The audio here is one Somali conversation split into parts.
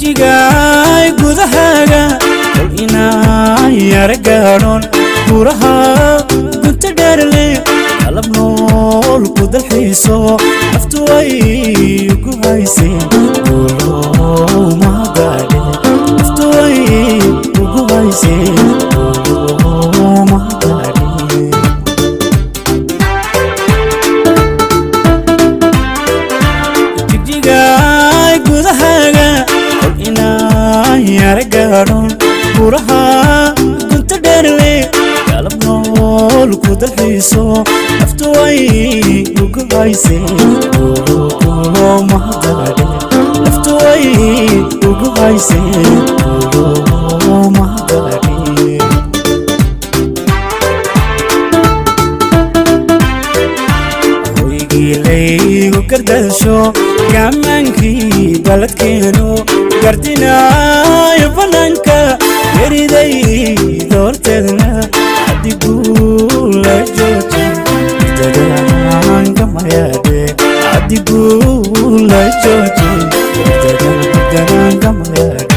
jigjigaay gudahaga kol inay aragaadhoon buraha gunta dheerle qalab nool ku dalxiiso naftu way ugu hayseen ma gaadhe naftu way ugu hayseen ma gaadhe jigjigaay gudahaga kol inay aragaadhoon buraha gunta dheerle qalab nool ku dalxiiso naftu way ugu hayseen ma gaadhe naftu way ugu hayseen ma gaadhe hoygii laygu gardasho gacmaankii baladkeenu gardinaayo bannaanka yariday doorteedna adiguu la jooji dadaangamayadhe adiguu la jooji dadaangamayadhe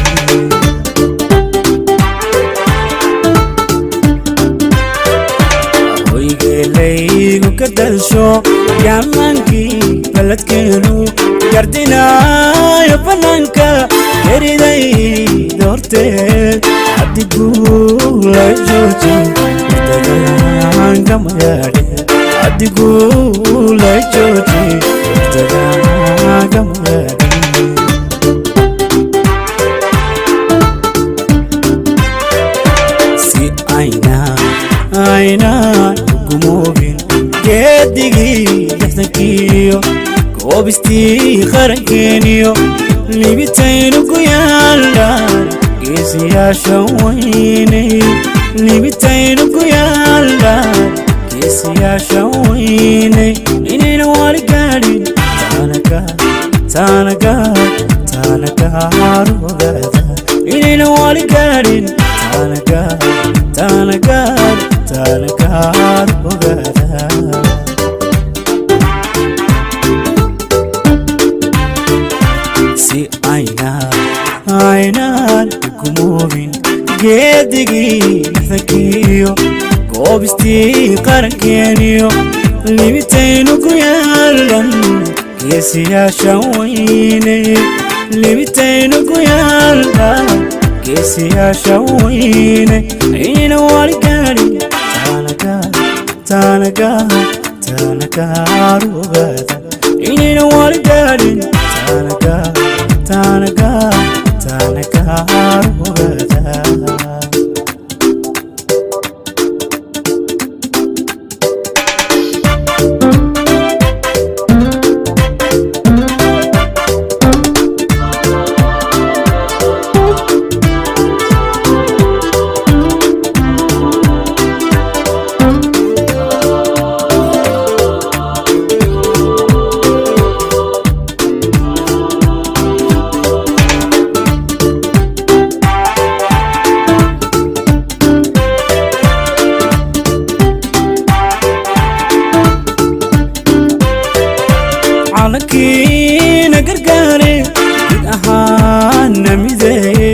hoygii laygu gardasho gacmaankii baladkeenu gardinaayo bannaanka yariday doorteed adiguu la jooji dadaangamayadhe adiguu la jooji dadaangamayadhe si aynaan ugumoobin geedigii lixdankiyo goobistii qarankeeniyo libitaynu ku yaallaan geesiyaasha weynay libitaynu ku yaallaan geesiyaasha weynay inayna wali gaadhin taanagaarugaada inayna wali gaadhin taanagaarugaada si aynaan ugumoobin geedigii lixdankiyo goobistii qarankeeniyo libitaynu ku yaallan geesiyaasha weynay libitaynu ku yaallan geesiyaasha weynay inayna wali gaadhin taanagaarugaada inayna wali gaadhin taanagaarugaada calankiina gargaare mid ahaana mideeye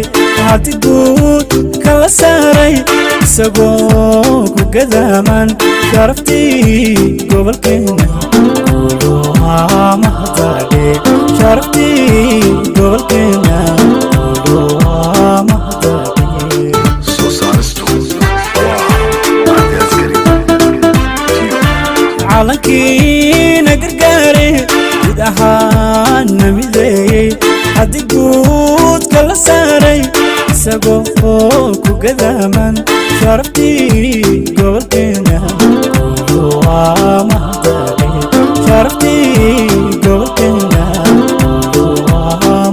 hadiguu kala saaray isagoo ku gadaaman sharaftii gobolkeena mahadadhe sharaftii gobolkeena mahadadhe calankiina gargaare mid ahaana mideeye hadiguud kala saaray isagoo ku gadaaman sharaftii gobolkeena mahadadhe sharaftii gobolkeena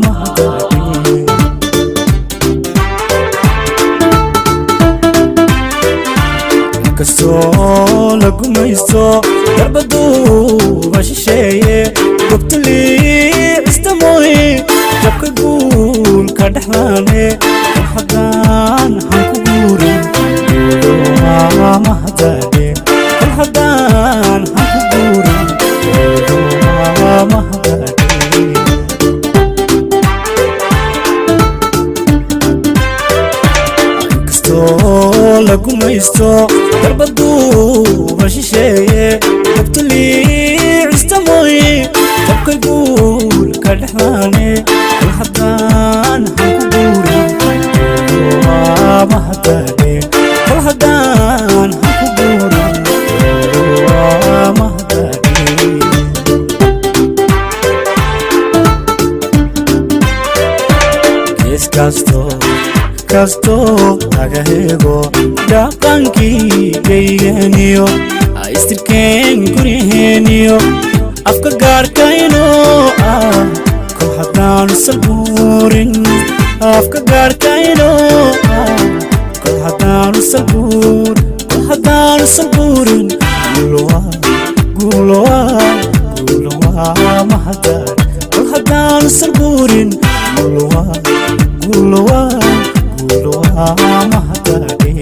mahadadhe kastoo la gumaysto darbaduuba shisheeye gobtalii istamooye jabka guulka dhexlaane kolhaddaan han ku guurin mahadadhe kolhaddaan han ku guurin mahadadhe gumaysto darbadu bashisheeye gobtuli istamoy tabkay guul ka dhaxlaane kol haddaan han ku guurin ma haddaane kol haddaan han ku guurin ma haddaane gees kasto laga hego dhaqankii geygeniyo istirkeen guryaheeniyo afka gaarkayno kol haddaan salbuurin afka gaarkayno kol haddaan salbuurin guulowa ma haddaan kol haddaan salbuurin guulowa ma haddaane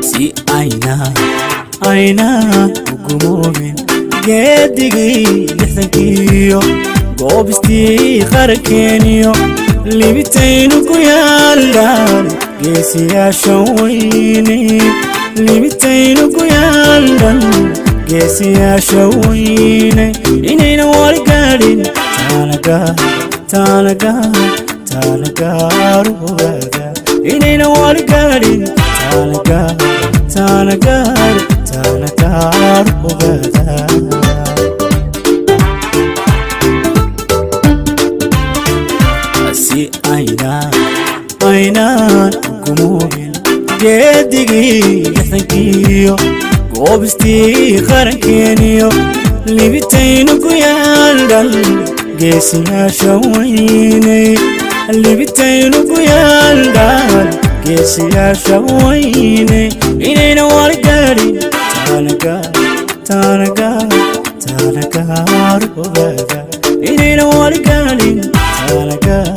si ayna ugumoobin geedigii lixdankiyo goobistii qarankeeniyo libitaynu ku yaallaan geesiyaashan weyne libitaynu ku yaallan geesiyaasha weyne inayna wali gaadhin taanagaar ogaada inayna wali gaadhin taanagaar ogaada si aynaan ugumoobin geedigii lixdankiyo goobistii qarankeeniyo libitaynu ku yaallan geesiyaasha weyne libitaynu ku yaallan geesiyaasha weyne inayna wali gaadhin taanagaar ogaada inayna wali gaadhin taanagaar